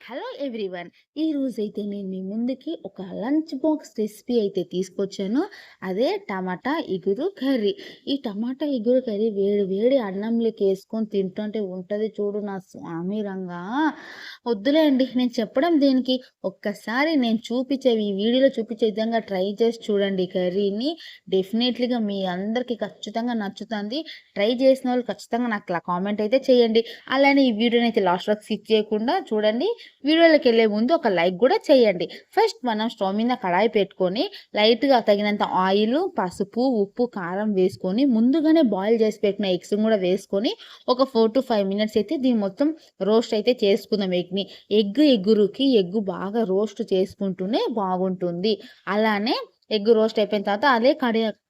Hello everyone. ఈరోజైతే నేను మీ ముందుకి ఒక లంచ్ బాక్స్ రెసిపీ అయితే తీసుకొచ్చాను. అదే టమాటా ఇగురు కర్రీ. ఈ టమాటా ఇగురు కర్రీ వేడి వేడి అన్నంలోకి వేసుకొని తింటుంటే ఉంటది చూడు నా స్వామి రంగా. వద్దులే అండి నేను చెప్పడం దేనికి, ఒక్కసారి నేను చూపించే ఈ వీడియోలో చూపించే విధంగా ట్రై చేసి చూడండి కర్రీని. డెఫినెట్లీగా మీ అందరికీ ఖచ్చితంగా నచ్చుతుంది. ట్రై చేసిన వాళ్ళు ఖచ్చితంగా నాకు కామెంట్ అయితే చేయండి. అలానే ఈ వీడియోని అయితే లాస్ట్ వరకు స్కిప్ చేయకుండా చూడండి. వీడియోలోకెళ్ళే ముందు ఒక లైక్ కూడా చేయండి. ఫస్ట్ మనం స్టవ్ మీద కడాయి పెట్టుకొని లైట్‌గా తగినంత ఆయిలు, పసుపు, ఉప్పు, కారం వేసుకొని ముందుగానే బాయిల్ చేసి పెట్టిన ఎగ్స్‌ని కూడా వేసుకొని ఒక 4-5 మినిట్స్ అయితే దీన్ని మొత్తం రోస్ట్ అయితే చేసుకుందాం ఎగ్‌ని. ఎగురుకి ఎగ్ బాగా రోస్ట్ చేసుకుంటూనే బాగుంటుంది. అలానే ఎగ్ రోస్ట్ అయిపోయిన తర్వాత అదే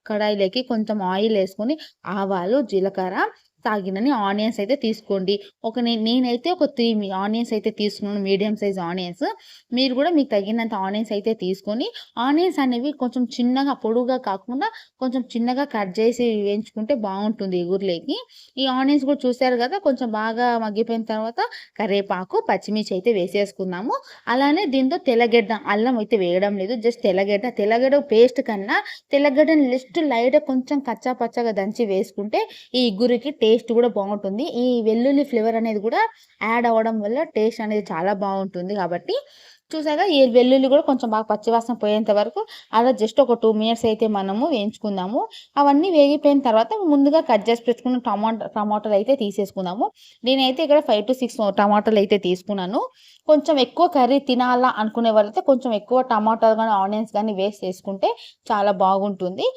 కడాయిలోకి కొంచెం ఆయిల్ ఏసుకొని ఆవాలు, జీలకర్ర, తగినన్ని ఆనియన్స్ అయితే తీసుకోండి. నేనైతే ఒక 3 ఆనియన్స్ అయితే తీసుకున్నాను, మీడియం సైజ్ ఆనియన్స్. మీరు కూడా మీకు తగినంత ఆనియన్స్ అయితే తీసుకొని, ఆనియన్స్ అనేవి కొంచెం చిన్నగా పొడువుగా కాకుండా కొంచెం చిన్నగా కట్ చేసి వేయించుకుంటే బావుంటుంది ఇగురులేకి. ఈ ఆనియన్స్ కూడా చూసారు కదా! కొంచెం బాగా మగ్గిపోయిన తర్వాత కరివేపాకు, పచ్చిమిర్చి అయితే వేసేసుకున్నాము. అలానే దీంతో తెల్లగడ్డ, అల్లం అయితే వేయడం లేదు. జస్ట్ తెల్లగడ్డ పేస్ట్ కన్నా తెల్లగడ్డని జస్ట్ లైట్‌గా కొంచెం కచ్చా పచ్చాగా దంచి వేసుకుంటే ఈ ఇగురికి టేస్ట్ కూడా బావుంటుంది. ఈ వెల్లుల్లి ఫ్లేవర్ అనేది కూడా యాడ్ అవ్వడం వల్ల టేస్ట్ అనేది చాలా బావుంటుంది కాబట్టి చూసారుగా ఈ వెల్లుల్లి కూడా కొంచెం బాగా పచ్చివాసన పోయేంత వరకు అలా జస్ట్ ఒక 2 మినిట్స్ అయితే మనము వేయించుకుందాము. అవన్నీ వేగిపోయిన తర్వాత ముందుగా కట్ చేసి పెట్టుకున్న టమాటాలు అయితే తీసేసుకుందాము. నేనైతే ఇక్కడ 5-6 టమాటాలు అయితే తీసుకున్నాను. కొంచెం ఎక్కువ కర్రీ తినాలా అనుకునే వాళ్ళైతే కొంచెం ఎక్కువ టమాటాలు గాని, ఆనియన్స్ గాని వేసి చేసుకుంటే చాలా బాగుంటుంది.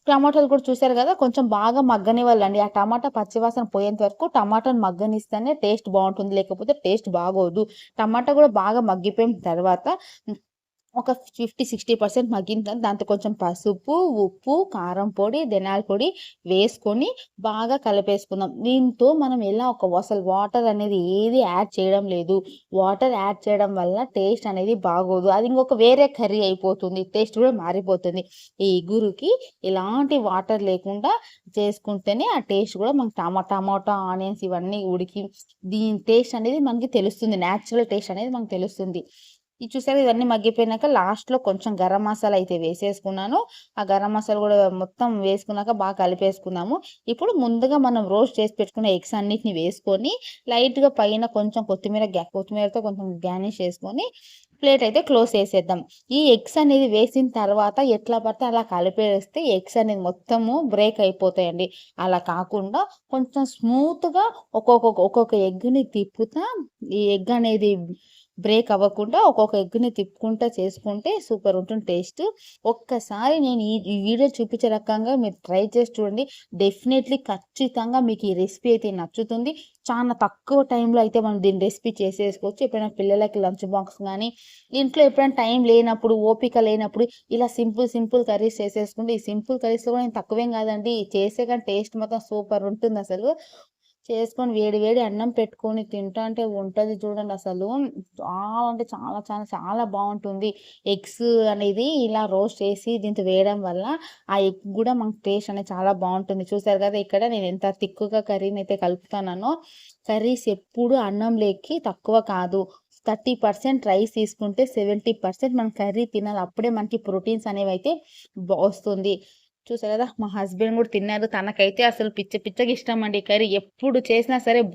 టమాటాలు కూడా చూసారు గదా! కొంచెం బాగా మగ్గనివ్వాలండి. ఆ టమాటా పచ్చివాసన పోయేంత వరకు టమాటాను మగ్గనిస్తేనే టేస్ట్ బావుంటుంది. లేకపోతే టేస్ట్ బాగోదు. టమాటా గూడా బాగా మగ్గిపోయిన తర్వాత ఒక 50-60% మగ్గిన తర్వాత దాంతో కొంచెం పసుపు, ఉప్పు, కారం పొడి, ధనియాల పొడి వేసుకొని బాగా కలిపేసుకుందాం. దీంతో మనం అసలు వాటర్ అనేది ఏది యాడ్ చేయడం లేదు. వాటర్ యాడ్ చేయడం వల్ల టేస్ట్ అనేది బాగోదు. అది ఇంకొక వేరే కర్రీ అయిపోతుంది. టేస్ట్ కూడా మారిపోతుంది. ఈ ఇగురుకి ఎలాంటి వాటర్ లేకుండా చేసుకుంటేనే ఆ టేస్ట్ కూడా మనకు టమాటా, ఆనియన్స్ ఇవన్నీ ఉడికి దీని టేస్ట్ అనేది మనకి తెలుస్తుంది. నేచురల్ టేస్ట్ అనేది మనకు తెలుస్తుంది. ఇది చూసారా ఇవన్నీ మగ్గిపోయినాక లాస్ట్‌లో కొంచెం గరం మసాలా అయితే వేసేసుకున్నాను. ఆ గరం మసాలా గూడా మొత్తం వేసుకున్నాక బాగా కలిపేసుకున్నాము. ఇప్పుడు ముందుగా మనం రోస్ట్ చేసి పెట్టుకున్న ఎగ్స్ అన్నిటిని వేసుకొని లైట్‌గా పైన కొంచెం కొత్తిమీరతో కొంచెం గార్నిష్ చేసుకొని ప్లేట్ అయితే క్లోజ్ చేసేద్దాం. ఈ ఎగ్స్ అనేది వేసిన తర్వాత ఎట్లా పడితే అలా కలిపేస్తే ఎగ్స్ అనేది మొత్తము బ్రేక్ అయిపోతాయండి. అలా కాకుండా కొంచెం స్మూత్‌గా ఒక్కొక్క ఎగ్‌ని తిప్పుతా ఈ ఎగ్ అనేది బ్రేక్ అవ్వకుండా ఒక్కొక్క ఎగ్‌ని తిప్పుకుంటా చేసుకుంటే సూపర్ ఉంటుంది టేస్ట్. ఒక్కసారి నేను ఈ వీడియో చూపించే రకంగా మీరు ట్రై చేసి చూడండి. డెఫినైట్‌లీ ఖచ్చితంగా మీకు ఈ రెసిపీ అయితే నచ్చుతుంది. చాలా తక్కువ టైంలో అయితే మనం దీన్ని రెసిపీ చేసేసుకోవచ్చు. ఎప్పుడైనా పిల్లలకి లంచ్ బాక్స్ గానీ, ఇంట్లో ఎప్పుడైనా టైం లేనప్పుడు, ఓపిక లేనప్పుడు ఇలా సింపుల్ కర్రీస్ చేసేసుకుంటే ఈ సింపుల్ కర్రీస్‌లో కూడా ఏం తక్కువేం కాదండి. చేసే కానీ టేస్ట్ మాత్రం సూపర్ ఉంటుందసలు. చేసుకొని వేడి వేడి అన్నం పెట్టుకొని తింటాంటే ఉంటది చూడండసలు. చాలా అంటే చాలా బావుంటుంది. ఎగ్స్ అనేది ఇలా రోస్ట్ చేసి దీంతో వేయడం వల్ల ఆ ఎగ్ గూడా మనకు టేస్ట్ అనేది చాలా బావుంటుంది. చూసారు కదా! ఇక్కడ నేను ఎంత తిక్కుగా కర్రీనైతే కలుపుతున్నానో. కర్రీస్ ఎప్పుడు అన్నంలోకి తక్కువ కాదు. 30% రైస్ తీసుకుంటే 70% మనం కర్రీ తినాలి. అప్పుడే మనకి ప్రోటీన్స్ అనేవైతే వస్తుంది. చూసారు కదా! మా హస్బెండ్ గూడా తిన్నారు. తనకైతే అసలు పిచ్చగా ఇష్టమండి కర్రీ. ఎప్పుడు చేసినా సరే